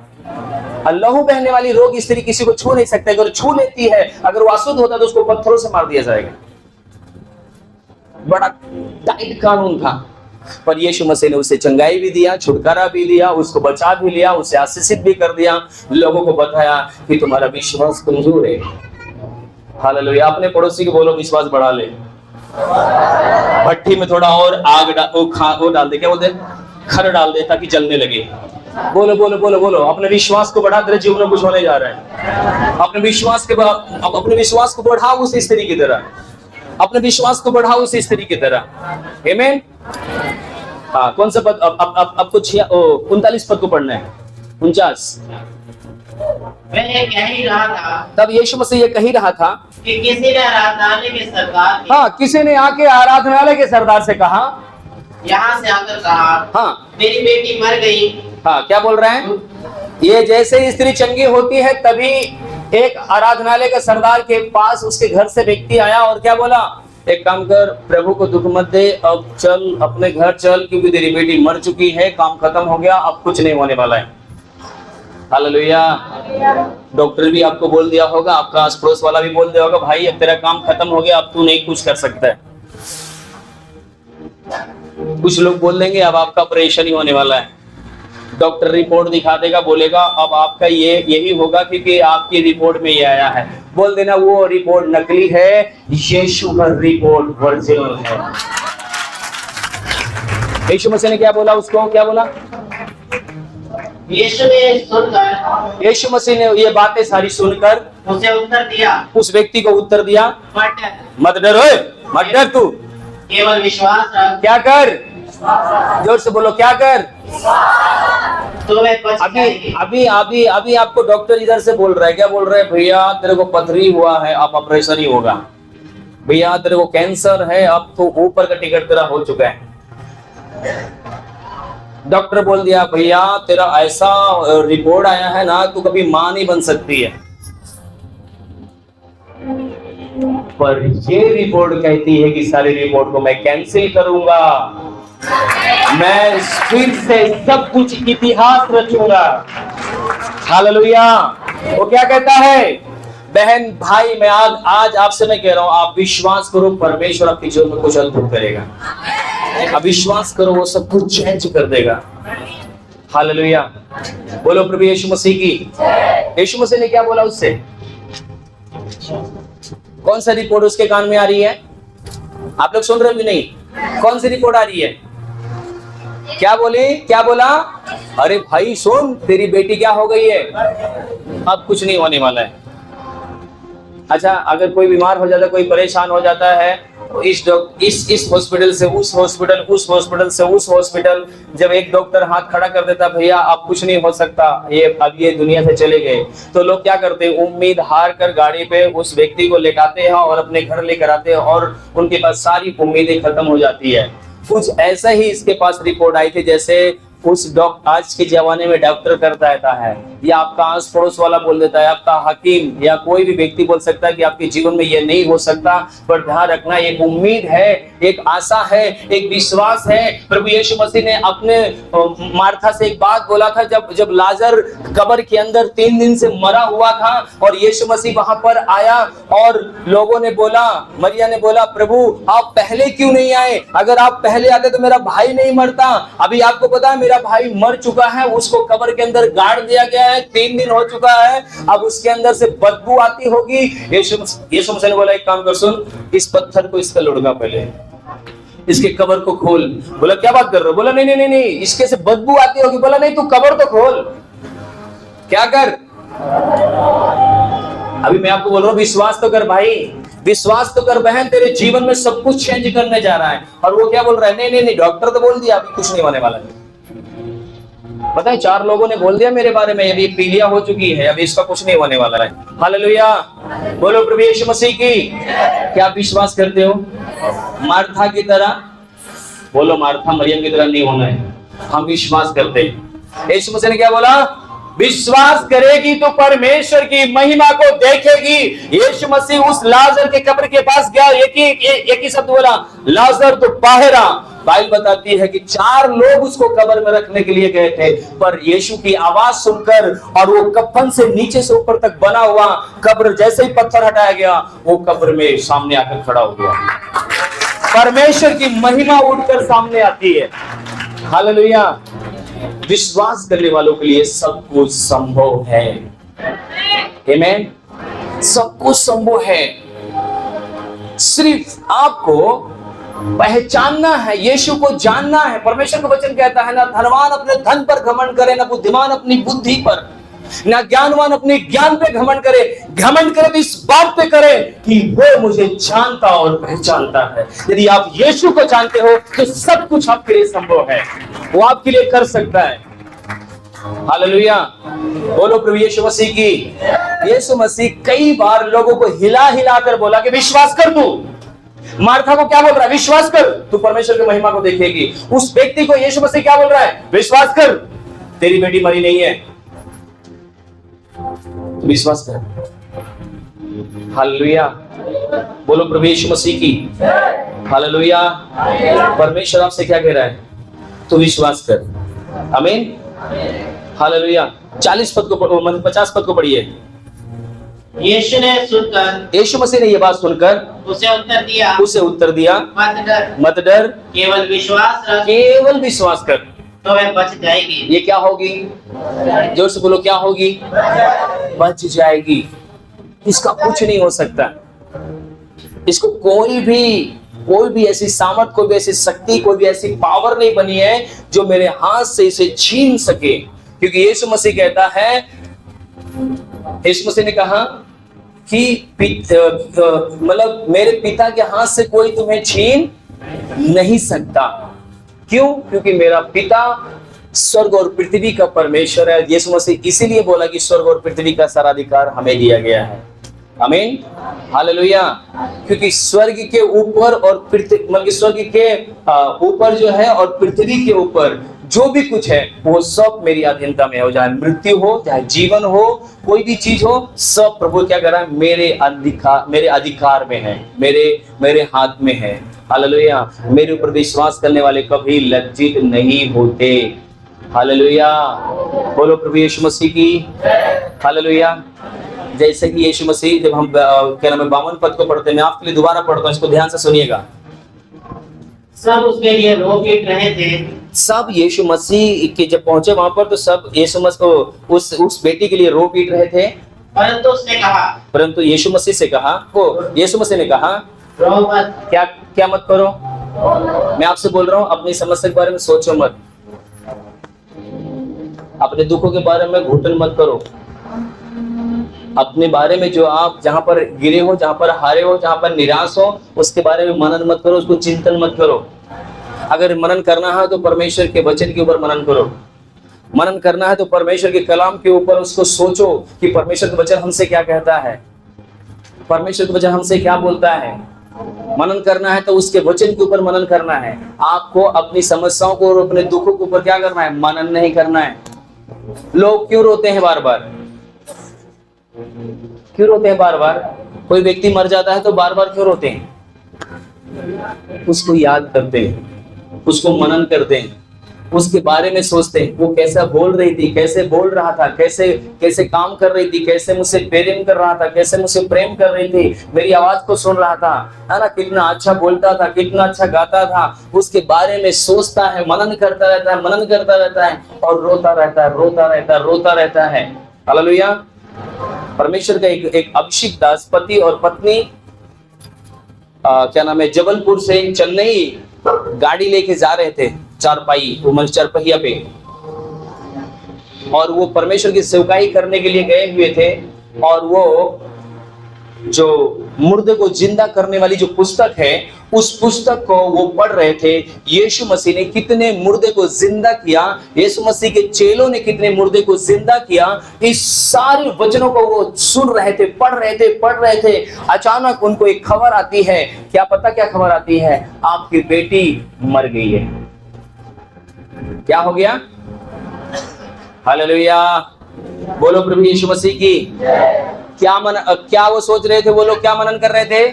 लहू बहने वाली रोग स्त्री किसी को छू नहीं सकते। अगर छू लेती है, अगर वो अशुद्ध होता तो उसको पत्थरों से मार दिया जाएगा। बड़ा टाइट कानून था, पर यीशु मसीह ने उसे चंगाई भी दिया, छुटकारा भी दिया, उसको बचा भी लिया, उसे आशीषित भी कर दिया। लोगों को बताया कि तुम्हारा विश्वास कमजोर है। हालेलुया। अपने पड़ोसी को बोलो विश्वास बढ़ा ले। भट्टी में थोड़ा और आग डाल दे, क्या बोलते, खर डाल दे ताकि जलने लगे। बोलो बोलो बोलो बोलो, अपने विश्वास को बढ़ा, तेरे जीवन में कुछ होने जा रहा है। अपने विश्वास को बढ़ाओ उस स्त्री की तरह, अपने विश्वास को बढ़ाओ उस स्त्री की तरह। आमीन। हाँ, कौन सा पद? आपको 39 पद को पढ़ना है। 49। मैं ये कह ही रहा था, तब यीशु मसीह ये कह ही रहा था कि किसी ने आराधनालय के सरदार के, हाँ, किसी ने आके आराधनालय के सरदार से कहा, यहाँ से आकर कहा, हाँ, मेरी बेटी मर गई। हाँ, क्या बोल रहे हैं? ये जैसे स्त्री चंगी होती है, तभी एक आराधनालय का सरदार के पास उसके घर से व्यक्ति आया और क्या बोला? एक काम कर, प्रभु को दुख मत दे, अब चल अपने घर चल, क्योंकि तेरी बेटी मर चुकी है, काम खत्म हो गया, अब कुछ नहीं होने वाला है। हालेलुया। डॉक्टर भी आपको बोल दिया होगा, आपका आस पड़ोस वाला भी बोल दिया होगा, भाई अब तेरा काम खत्म हो गया, अब तू नहीं कुछ कर सकता है। कुछ लोग बोल देंगे अब आपका ऑपरेशन ही होने वाला है। डॉक्टर रिपोर्ट दिखा देगा, बोलेगा अब आपका यही होगा क्योंकि आपकी रिपोर्ट में ये आया है। बोल देना वो रिपोर्ट नकली है, यीशु का रिपोर्ट ओरिजिनल है। यीशु मसीह ने क्या बोला उसको? क्या बोला? यीशु मसीह ने ये बातें सारी सुनकर उसे उत्तर दिया, उस व्यक्ति को उत्तर दिया, मत डर, मत डर, तू केवल विश्वास रख। क्या कर? जोर से बोलो, क्या कर? अभी आपको डॉक्टर इधर से बोल रहा है, क्या बोल रहा है? भैया तेरे को पथरी हुआ है, अब ऑपरेशन ही होगा। भैया तेरे को कैंसर है, अब तो ऊपर का टिकट तेरा हो चुका है। डॉक्टर बोल दिया, भैया तेरा ऐसा रिपोर्ट आया है ना, तू कभी मां नहीं बन सकती है। पर ये रिपोर्ट कहती है कि सारी रिपोर्ट को मैं कैंसिल करूंगा, मैं फिर से सब कुछ इतिहास रचूंगा। हालेलुया। वो क्या कहता है? बहन भाई, मैं आज आपसे मैं कह रहा हूं, आप विश्वास करो, परमेश्वर आपके जीवन में कुछ अद्भुत करेगा। अब विश्वास करो, वो सब कुछ चेंज कर देगा। हालेलुया। बोलो प्रभु यीशु मसीह की। यीशु मसीह ने क्या बोला उससे? कौन सा रिपोर्ट उसके कान में आ रही है? आप लोग सुन रहे हो कि नहीं? कौन सी रिपोर्ट आ रही है? क्या बोली? क्या बोला? अरे भाई सुन, तेरी बेटी क्या हो गई है, अब कुछ नहीं होने वाला है। अच्छा, अगर कोई बीमार हो जाता है, कोई परेशान हो जाता है, तो इस हॉस्पिटल से उस हॉस्पिटल, उस हॉस्पिटल से उस हॉस्पिटल, जब एक डॉक्टर हाथ खड़ा कर देता, भैया अब कुछ नहीं हो सकता, अब ये दुनिया से चले गए, तो लोग क्या करते हैं? उम्मीद हार कर गाड़ी पे उस व्यक्ति को लेकर हैं और अपने घर लेकर आते हैं और उनके पास सारी उम्मीदें खत्म हो जाती है। कुछ ऐसा ही इसके पास रिपोर्ट आई थी, जैसे उस आज के जमाने में डॉक्टर करता रहता है, या आपका आस पड़ोस वाला बोल देता है, आपका हकीम या कोई भी व्यक्ति बोल सकता है कि आपके जीवन में ये नहीं हो सकता। पर ध्यान रखना, एक उम्मीद है, एक आशा है, एक विश्वास है। प्रभु यीशु मसीह ने अपने मार्था से एक बात बोला था, जब लाजर कब्र के अंदर 3 दिन से मरा हुआ था और यीशु मसीह वहां पर आया और लोगों ने बोला, मरिया ने बोला, प्रभु आप पहले क्यों नहीं आए? अगर आप पहले आते तो मेरा भाई नहीं मरता। अभी आपको पता है मेरा भाई मर चुका है, उसको कब्र के अंदर गाड़ दिया गया है, 3 दिन हो चुका है, अब उसके अंदर से बदबू आती होगी। यीशु मसीह ने बोला, एक काम कर, सुन, इस पत्थर को इसका लुढ़का पहले, इसके कब्र को खोल। बोला क्या बात कर रहे हो? बोला नहीं नहीं नहीं, इसके से बदबू आती होगी। बोला नहीं, तू कब्र तो खोल। क्या कर? अभी मैं आपको बोल रहा हूं, विश्वास तो कर भाई, विश्वास तो कर बहन, तेरे जीवन में सब कुछ चेंज करने जा रहा है। और वो क्या बोल रहा है? नहीं नहीं नहीं, डॉक्टर तो बोल दिया अभी कुछ नहीं होने वाला है। पता है 4 लोगों ने बोल दिया मेरे बारे में, अभी पीलिया हो चुकी है, अभी इसका कुछ नहीं होने वाला है। हालेलुया, बोलो प्रभु यीशु मसीह की। क्या आप विश्वास करते हो? मार्था की तरह बोलो, मार्था मरियम की तरह नहीं होना है। हम विश्वास करते हैं। यीशु मसीह ने क्या बोला? विश्वास करेगी तो परमेश्वर की महिमा को देखेगी। यीशु मसीह उस लाजर के कब्र के पास गया, एक ही शब्द बोला, लाजर तो बाहर आ। बाइबल बताती है कि 4 लोग उसको कब्र में रखने के लिए गए थे, पर यीशु की आवाज सुनकर और वो कफन से नीचे से ऊपर तक बना हुआ कब्र, जैसे ही पत्थर हटाया गया, वो कब्र में सामने आकर खड़ा हो गया। परमेश्वर की महिमा उठकर सामने आती है। हालेलुया। विश्वास करने वालों के लिए सब कुछ संभव है। आमीन। सब कुछ संभव है, सिर्फ आपको पहचानना है, यीशु को जानना है। परमेश्वर का वचन कहता है ना, धनवान अपने धन पर घमंड करे, ना बुद्धिमान अपनी बुद्धि पर, ना ज्ञानवान अपने ज्ञान पे घमंड करे। घमंड करे तो इस बात पे करे कि वो मुझे जानता और पहचानता है। यदि आप यीशु को जानते हो तो सब कुछ आपके लिए संभव है, वो आपके लिए कर सकता है। हालेलुया, बोलो प्रभु यीशु मसीह की। यीशु मसीह कई बार लोगों को हिला हिला कर बोला कि विश्वास कर। तू मार्था को क्या बोल रहा है? विश्वास कर, तू परमेश्वर की महिमा को देखेगी। उस व्यक्ति को यीशु मसीह क्या बोल रहा है? विश्वास कर, तेरी बेटी मरी नहीं है, विश्वास कर। हालेलुया, बोलो प्रभु यीशु मसीह की। हालेलुया। परमेश्वर आपसे क्या कह रहा है? तू विश्वास कर। आमीन। हालेलुया। 40 पद को 50 पद को पढ़िए। यीशु ने सुनकर, यीशु मसीह ने ये बात सुनकर उसे उत्तर दिया, मत डर, मत डर, केवल विश्वास रख, केवल विश्वास कर, तो वह बच जाएगी। ये क्या होगी? जोर से बोलो, क्या होगी? बच जाएगी। इसका कुछ नहीं हो सकता। इसको कोई भी ऐसी सामर्थ, कोई भी ऐसी शक्ति, कोई भी ऐसी पावर नहीं बनी है जो मेरे हाथ से इसे छीन सके। क्योंकि यीशु मसीह कहता है, यीशु मसीह ने कहा कि मतलब मेरे पिता के हाथ से कोई तुम्हें छीन नहीं सकता। क्यों? क्योंकि मेरा पिता स्वर्ग और पृथ्वी का परमेश्वर है। यीशु मसीह इसीलिए बोला कि स्वर्ग और पृथ्वी का सारा अधिकार हमें दिया गया है। आमीन। हालेलुया। क्योंकि स्वर्ग के ऊपर और पृथ्वी, मतलब स्वर्ग के ऊपर जो है और पृथ्वी के ऊपर जो भी कुछ है वो सब मेरी अधीनता में हो, चाहे मृत्यु हो, चाहे जीवन हो, कोई भी चीज हो, सब प्रभु क्या कर रहा है? मेरे अधिकार में है, मेरे हाथ में है। हालेलुया। मेरे ऊपर विश्वास करने वाले कभी लज्जित नहीं होते। हालेलुया, बोलो प्रभु यीशु मसीह की। हालेलुया। जैसे कि यीशु मसीह, जब हम क्या नाम है 52 पद को पढ़ते हैं, मैं आपके लिए दोबारा पढ़ता हूं, इसको ध्यान से सुनिएगा। सब उसके लिए रो पीट रहे थे। सब यीशु मसीह के जब पहुंचे वहां पर तो सब यीशु मसीह उस बेटी के लिए रो पीट रहे थे। परंतु यीशु मसीह से कहा, यीशु मसीह ने कहा, रो मत। क्या मत करो? मैं आपसे बोल रहा हूं, अपनी समस्या के बारे में सोचो मत, अपने दुखों के बारे में घुटन मत करो। अपने बारे में जो आप जहां पर गिरे हो, जहां पर हारे हो, जहां पर निराश हो, उसके बारे में मनन मत करो, उसको चिंतन मत करो। अगर मनन करना है तो परमेश्वर के वचन के ऊपर मनन करो। मनन करना है तो परमेश्वर के कलाम के ऊपर उसको सोचो कि परमेश्वर का वचन हमसे क्या कहता है, परमेश्वर का वचन हमसे क्या बोलता है। मनन करना है तो उसके वचन के ऊपर मनन करना है। आपको अपनी समस्याओं को और अपने दुखों के ऊपर क्या करना है? मनन नहीं करना है। लोग क्यों रोते हैं बार बार? क्यों रोते हैं बार बार? कोई व्यक्ति मर जाता है तो बार बार क्यों रोते हैं? उसको याद करते हैं, उसको मनन करते हैं, उसके बारे में सोचते हैं, वो कैसा बोल रही थी, कैसे बोल रहा था, कैसे कैसे काम कर रही थी, कैसे मुझसे प्रेम कर रहा था, कैसे मुझसे प्रेम कर रही थी, मेरी आवाज को सुन रहा था, है ना, कितना अच्छा बोलता था, कितना अच्छा गाता था, उसके बारे में सोचता है, मनन करता रहता है, मनन करता रहता है और रोता रहता है, रोता रहता है, रोता रहता है। हालेलुया। परमेश्वर का एक अभिषिक्त दास पति और पत्नी क्या नाम है, जबलपुर से चेन्नई गाड़ी लेके जा रहे थे, चारपहिया पे, और वो परमेश्वर की सेवकाई करने के लिए गए हुए थे। और वो जो मुर्दे को जिंदा करने वाली जो पुस्तक है, उस पुस्तक को वो पढ़ रहे थे। यीशु मसीह ने कितने मुर्दे को जिंदा किया, यीशु मसीह के चेलों ने कितने मुर्दे को जिंदा किया, इस सारे वचनों को वो सुन रहे थे, पढ़ रहे थे। अचानक उनको एक खबर आती है। क्या पता क्या खबर आती है? आपकी बेटी मर गई है। क्या हो गया? हालेलुया। बोलो प्रभु यीशु मसीह की। क्या वो सोच रहे थे? वो लोग क्या मनन कर रहे थे?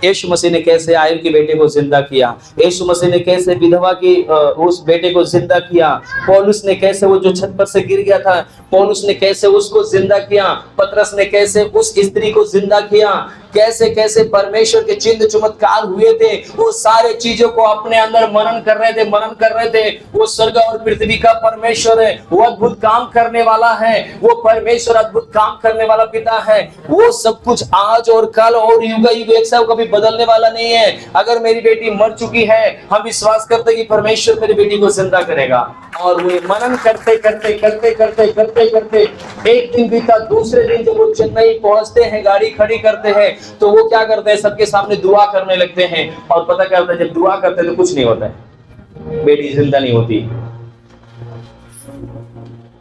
यीशु मसीह ने कैसे आयब के बेटे को जिंदा किया, यीशु मसीह ने कैसे विधवा की उस बेटे को जिंदा किया, पौलुस ने कैसे वो जो छत पर से गिर गया था, पौलुस ने कैसे उसको जिंदा किया, पतरस ने कैसे उस स्त्री को जिंदा किया, कैसे कैसे परमेश्वर के चिन्ह चमत्कार हुए थे, वो सारे चीजों को अपने अंदर मनन कर रहे थे। वो स्वर्ग और पृथ्वी का परमेश्वर है, वो अद्भुत काम करने वाला है, वो परमेश्वर अद्भुत काम करने वाला पिता है। वो सब कुछ आज और कल और युग युग एक साथ कभी बदलने वाला नहीं है। अगर मेरी बेटी मर चुकी है, हम विश्वास करते कि परमेश्वर मेरी बेटी को जिंदा करेगा। और वो मनन करते एक दिन बीता, दूसरे दिन जब वो चेन्नई पहुंचते हैं, गाड़ी खड़ी करते हैं, तो वो क्या करते हैं? सबके सामने दुआ करने लगते हैं। और पता करते हैं, जब दुआ करते हैं तो कुछ नहीं होता है, बेटी जिंदा नहीं होती।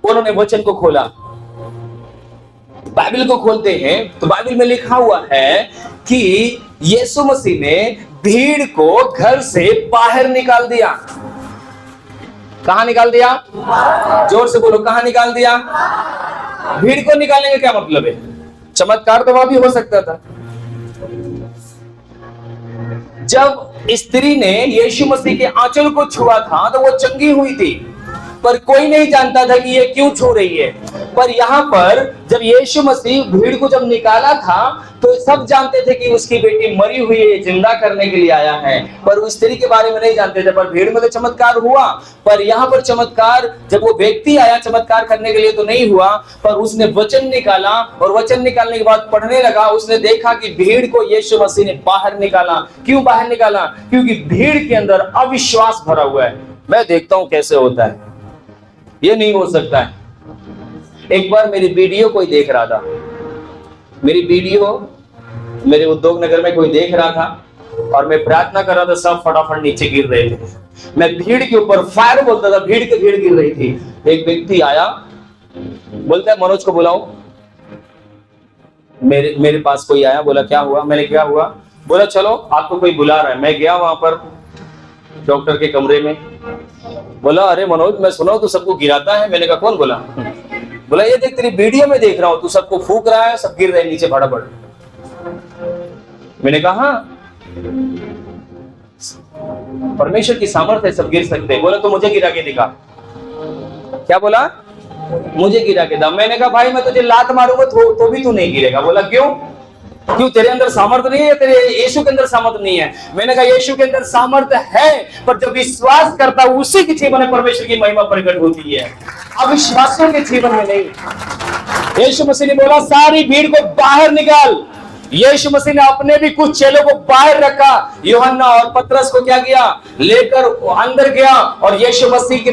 उन्होंने वचन को खोला, बाइबल को खोलते हैं तो बाइबल में लिखा हुआ है कि यीशु मसीह ने भीड़ को घर से बाहर निकाल दिया। कहां निकाल दिया? जोर से बोलो, कहां निकाल दिया? भीड़ को निकालने का क्या मतलब है? चमत्कार तो वह भी हो सकता था। जब स्त्री ने यीशु मसीह के आंचल को छुआ था तो वो चंगी हुई थी, पर कोई नहीं जानता था कि ये क्यों छू रही है। पर यहाँ पर जब यीशु मसीह भीड़ को जब निकाला था तो सब जानते थे कि उसकी बेटी मरी हुई है, जिंदा करने के लिए आया है, पर उस स्त्री के बारे में नहीं जानते थे। पर भीड़ में तो चमत्कार हुआ, पर यहाँ पर चमत्कार जब वो व्यक्ति आया चमत्कार करने के लिए तो नहीं हुआ, पर उसने वचन निकाला और वचन निकालने के बाद पढ़ने लगा। उसने देखा कि भीड़ को यीशु मसीह ने बाहर निकाला। क्यों बाहर निकाला? क्योंकि भीड़ के अंदर अविश्वास भरा हुआ है। मैं देखता हूं कैसे होता है, ये नहीं हो सकता है। एक बार मेरी वीडियो कोई देख रहा था, मेरी वीडियो मेरे उद्योग नगर में कोई देख रहा था और मैं प्रार्थना कर रहा था, सब फटाफट नीचे गिर रहे थे। मैं भीड़ के ऊपर फायर बोलता था, भीड़ गिर रही थी। एक व्यक्ति आया, बोलता है मनोज को बुलाओ। मेरे पास कोई आया, बोला क्या हुआ? मैंने क्या हुआ? बोला चलो आपको कोई बुला रहा है। मैं गया वहां पर डॉक्टर के कमरे में। बोला अरे मनोज, मैं सुना तू सबको गिराता है। मैंने कहा कौन? बोला ये देख तेरी वीडियो में देख रहा हूं, तू सबको फूंक रहा है, सब गिर रहे नीचे फटाफट। मैंने कहा हाँ, परमेश्वर की सामर्थ्य है, सब गिर सकते हैं। बोला तो मुझे गिरा के दिखा। क्या बोला? मुझे गिरा के दा। मैंने कहा भाई मैं तुझे लात मारूंगा तो भी तू नहीं गिरेगा। बोला क्यों? तेरे अंदर सामर्थ्य नहीं है, तेरे यीशु के अंदर सामर्थ्य नहीं है। मैंने कहा यीशु के अंदर सामर्थ्य है, पर जब विश्वास करता है उसी के जीवन में परमेश्वर की महिमा प्रकट होती है, अविश्वासियों के जीवन में नहीं। यीशु मसीह ने बोला सारी भीड़ को बाहर निकाल। यीशु मसीह ने अपने भी कुछ चेलों को बाहर रखा। यूहन्ना और पतरस को क्या किया? लेकर अंदर गया और यीशु मसीह के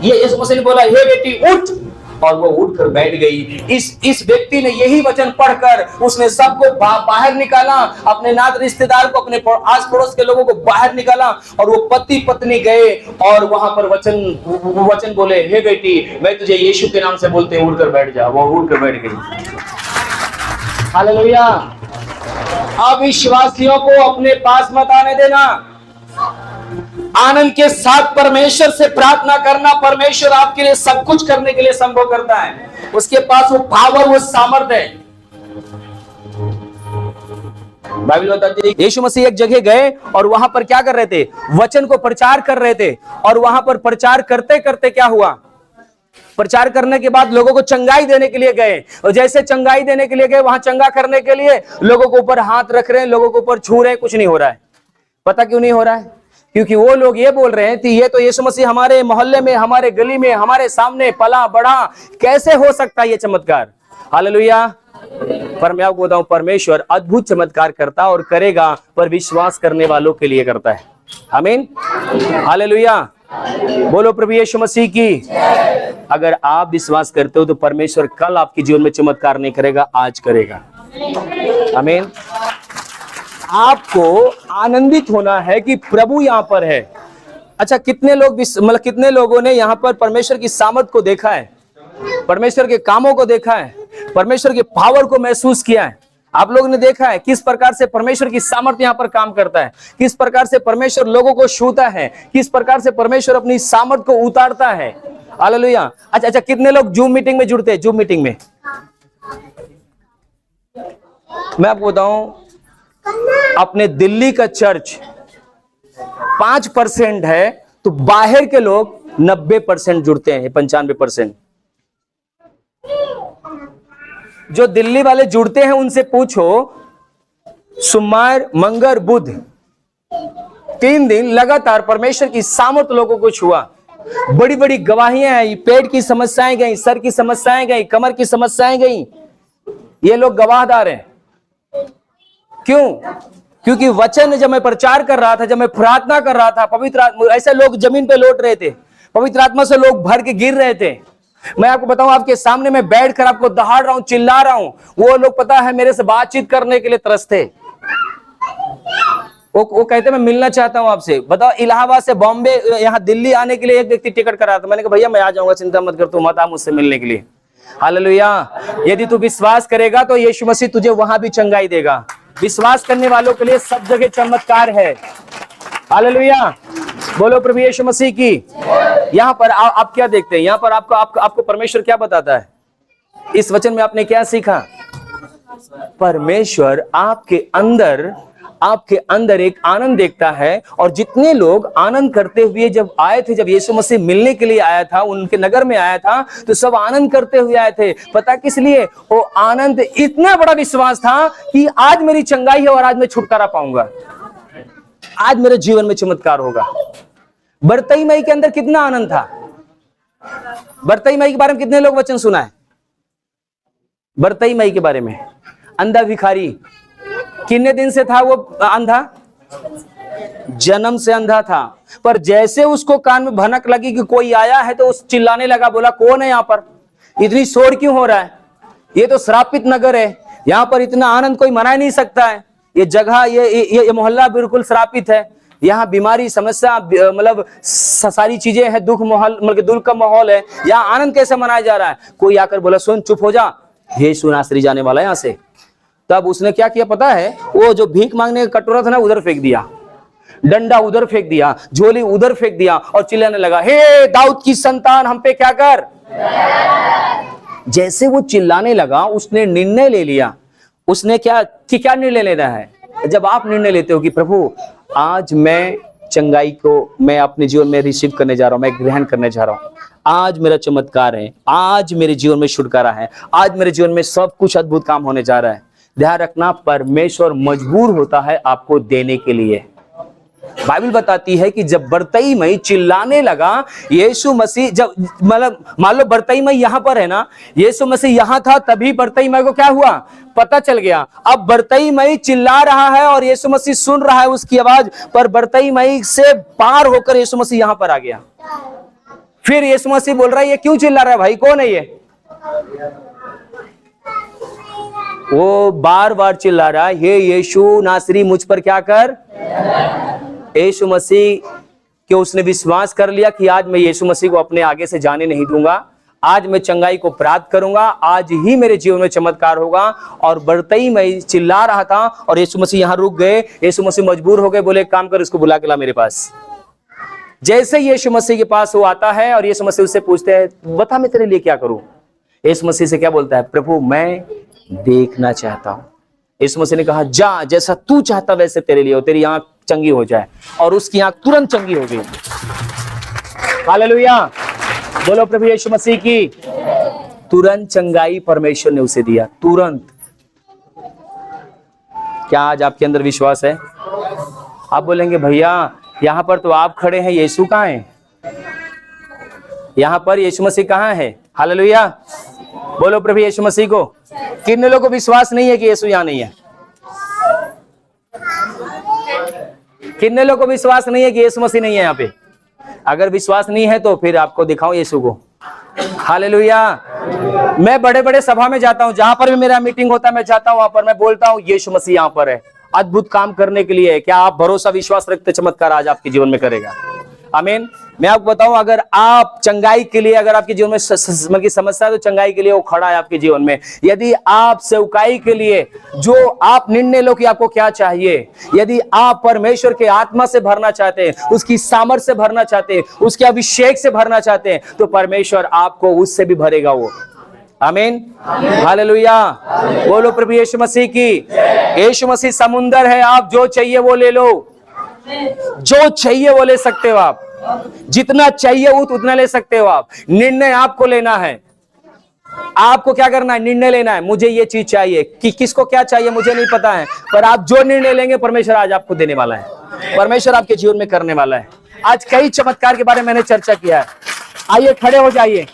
यीशु मसीह ने बोला हे बेटी उठ, और वो उठकर बैठ गई। इस व्यक्ति ने यही वचन पढ़कर उसने सबको बाहर निकाला, अपने नात रिश्तेदार को, अपने आस पड़ोस के लोगों को बाहर निकाला। और वो पति पत्नी गए और वहां पर वचन बोले हे बेटी मैं तुझे यीशु के नाम से बोलते हैं उठकर बैठ जा। वो उठकर बैठ गई। हालेलुया। अविश्वासियों को अपने पास मत आने देना। आनंद के साथ परमेश्वर से प्रार्थना करना। परमेश्वर आपके लिए सब कुछ करने के लिए संभव करता है। उसके पास वो पावर, वो सामर्थ्य है। बाइबल बताती है यीशु मसीह एक जगह गए और वहां पर क्या कर रहे थे? वचन को प्रचार कर रहे थे। और वहां पर प्रचार करते करते क्या हुआ? प्रचार करने के बाद लोगों को चंगाई देने के लिए गए। और जैसे चंगाई देने के लिए गए, वहां चंगा करने के लिए लोगों के ऊपर हाथ रख रहे हैं, लोगों के ऊपर छू रहे हैं, कुछ नहीं हो रहा है। पता क्यों नहीं हो रहा है? क्योंकि वो लोग ये बोल रहे हैं कि ये तो यीशु मसीह हमारे मोहल्ले में, हमारे गली में, हमारे सामने पला बढ़ा, कैसे हो सकता है ये चमत्कार? हालेलुया। पर मैं आपको बताऊं, परमेश्वर अद्भुत चमत्कार करता और करेगा, पर विश्वास करने वालों के लिए करता है। आमीन, हालेलुया। बोलो प्रभु यीशु मसीह की। अगर आप विश्वास करते हो तो परमेश्वर कल आपके जीवन में चमत्कार नहीं करेगा, आज करेगा। आमीन। आपको आनंदित होना है कि प्रभु यहां पर है। अच्छा, कितने लोग मतलब कितने लोगों ने यहां पर परमेश्वर की सामर्थ को देखा है, परमेश्वर के कामों को देखा है, परमेश्वर के पावर को महसूस किया है? आप लोगों ने देखा है किस प्रकार से परमेश्वर की सामर्थ्य यहां पर काम करता है, किस प्रकार से परमेश्वर लोगों को छूता है, किस प्रकार से परमेश्वर अपनी सामर्थ्य को उतारता है। हालेलुया। अच्छा, कितने लोग जूम मीटिंग में जुड़ते हैं? जूम मीटिंग में मैं आपको बताऊं, अपने दिल्ली का चर्च 5% है, तो बाहर के लोग 90% जुड़ते हैं, 95%। जो दिल्ली वाले जुड़ते हैं उनसे पूछो, सोमवार, मंगल, बुध 3 दिन लगातार परमेश्वर की सामर्थ लोगों को छुआ। बड़ी बड़ी गवाहियां आई, पेट की समस्याएं गई, सर की समस्याएं गई, कमर की समस्याएं गई। ये लोग गवाहदार हैं। क्यों? क्योंकि वचन जब मैं प्रचार कर रहा था, जब मैं प्रार्थना कर रहा था, पवित्र आत्मा, ऐसे लोग जमीन पे लौट रहे थे, पवित्र आत्मा से लोग भर के गिर रहे थे। मैं आपको बताऊं, आपके सामने मैं बैठकर आपको दहाड़ रहा हूं, चिल्ला रहा हूं, वो लोग पता है मेरे से बातचीत करने के लिए तरसते। वो कहते मैं मिलना चाहता हूं आपसे। बताओ, इलाहाबाद से बॉम्बे यहां दिल्ली आने के लिए एक व्यक्ति टिकट करा था। मैंने कहा भैया मैं आ जाऊंगा, चिंता मत कर, तू मत आ मुझसे मिलने के लिए। हालेलुया। यदि तू विश्वास करेगा तो यीशु मसीह तुझे वहां भी चंगाई देगा। विश्वास करने वालों के लिए सब जगह चमत्कार है। हालेलुया। बोलो प्रभु यीशु मसीह की। यहां पर आप क्या देखते हैं? यहां पर आपको परमेश्वर क्या बताता है? इस वचन में आपने क्या सीखा? परमेश्वर आपके अंदर एक आनंद देखता है। और जितने लोग आनंद करते हुए जब आए थे, जब यीशु मसीह मिलने के लिए आया था, उनके नगर में आया था, तो सब आनंद करते हुए आए थे। पता किस लिए? वो आनंद, इतना बड़ा विश्वास था कि आज मेरी चंगाई है और आज मैं छुटकारा पाऊंगा, आज मेरे जीवन में चमत्कार होगा। बरतई मई के अंदर कितना आनंद था। बरतई मई के बारे में कितने लोग वचन सुना है? बरतई मई के बारे में, अंधा भिखारी, कितने दिन से था वो अंधा? जन्म से अंधा था। पर जैसे उसको कान में भनक लगी कि कोई आया है, तो उस चिल्लाने लगा, बोला कौन है यहाँ पर, इतनी शोर क्यों हो रहा है? ये तो श्रापित नगर है, यहाँ पर इतना आनंद कोई मना ही नहीं सकता है। ये जगह, ये मोहल्ला बिल्कुल श्रापित है। यहाँ बीमारी, समस्या, मतलब सारी चीजें हैं, दुख माहौल, मतलब दुख का माहौल है। यहाँ आनंद कैसे मनाया जा रहा है? कोई आकर बोला सुन, चुप हो जा, यीशु नासरी जाने वाला है यहाँ से। तब उसने क्या किया पता है? वो जो भीख मांगने का कटोरा था ना, उधर फेंक दिया, डंडा उधर फेंक दिया, झोली उधर फेंक दिया और चिल्लाने लगा, हे दाऊद की संतान, हम पे क्या कर। जैसे वो चिल्लाने लगा, उसने निर्णय ले लिया। उसने क्या निर्णय लेना है? जब आप निर्णय लेते हो कि प्रभु आज मैं चंगाई को मैं अपने जीवन में रिसीव करने जा रहा हूं, मैं ग्रहण करने जा रहा हूं, आज मेरा चमत्कार है, आज मेरे जीवन में छुटकारा है, आज मेरे जीवन में सब कुछ अद्भुत काम होने जा रहा है। ध्यान रखना, परमेश्वर मजबूर होता है आपको देने के लिए। बाइबल बताती है कि जब बरतई मई चिल्लाने लगा, यीशु मसीह, जब मतलब मान लो बरतई मई यहां पर है ना, यीशु मसीह यहां था, तभी बरतई मई को क्या हुआ पता चल गया। अब बरतई मई चिल्ला रहा है और यीशु मसीह सुन रहा है उसकी आवाज, पर बरतई मई से पार होकर यीशु मसीह यहां पर आ गया। फिर यीशु मसीह बोल रहा है, ये क्यों चिल्ला रहा है भाई, कौन है ये? वो बार बार चिल्ला रहा है, हे यीशु नासरी मुझ पर क्या कर। यीशु मसीह के उसने विश्वास कर लिया कि आज मैं यीशु मसीह को अपने आगे से जाने नहीं दूंगा, आज मैं चंगाई को प्राप्त करूंगा, आज ही मेरे जीवन में चमत्कार होगा। और बढ़ते ही मैं चिल्ला रहा था और यीशु मसीह यहां रुक गए। यीशु मसीह मजबूर हो गए, बोले एक काम कर, इसको बुला के ला मेरे पास। जैसे यीशु मसीह के पास वो आता है और यीशु मसीह उससे पूछते हैं बता मैं तेरे लिए क्या करूं। यीशु मसीह से क्या बोलता है, प्रभु मैं देखना चाहता हूं। यीशु मसीह ने कहा जा, जैसा तू चाहता वैसे तेरे लिए हो, तेरी आंख चंगी हो जाए। और उसकी आंख तुरंत चंगी हो गई। हालेलुया, बोलो प्रभु यीशु मसीह की। तुरंत चंगाई परमेश्वर ने उसे दिया, तुरंत। क्या आज आपके अंदर विश्वास है? आप बोलेंगे भैया यहां पर तो आप खड़े हैं, यीशु कहां है? यहां पर यीशु मसीह कहां है? हालेलुया, बोलो प्रभु यीशु मसीह को। कितने लोगों को विश्वास नहीं है कि यीशु यहां नहीं है? कितने लोगों को विश्वास नहीं है कि यीशु मसीह नहीं है यहाँ पे? अगर विश्वास नहीं है तो फिर आपको दिखाऊं यीशु को। हालेलुया, मैं बड़े बड़े सभा में जाता हूं, जहां पर भी मेरा मीटिंग होता है मैं जाता हूं, वहां पर मैं बोलता हूं यीशु मसीह यहाँ पर है, अद्भुत काम करने के लिए। क्या आप भरोसा विश्वास रखते? चमत्कार आज आपके जीवन में करेगा। आमीन। मैं आपको बताऊं, अगर आप चंगाई के लिए, अगर आपके जीवन में की समस्या है तो चंगाई के लिए वो खड़ा है आपके जीवन में। यदि आप सेवकाई के लिए जो आप निर्णय लो कि आपको क्या चाहिए, यदि आप परमेश्वर के आत्मा से भरना चाहते हैं, उसकी सामर्थ से भरना चाहते हैं, उसके अभिषेक से भरना चाहते हैं, तो परमेश्वर आपको उससे भी भरेगा वो। आमीन, हालेलुया, बोलो प्रभु यीशु मसीह की। यीशु मसीह समुंदर है, आप जो चाहिए वो ले लो, जो चाहिए वो ले सकते हो आप, जितना चाहिए उतना ले सकते हो आप। निर्णय आपको लेना है। आपको क्या करना है? निर्णय लेना है, मुझे ये चीज चाहिए। कि किसको क्या चाहिए मुझे नहीं पता है, पर आप जो निर्णय लेंगे परमेश्वर आज आपको देने वाला है, परमेश्वर आपके जीवन में करने वाला है। आज कई चमत्कार के बारे में मैंने चर्चा किया है। आइए खड़े हो जाइए।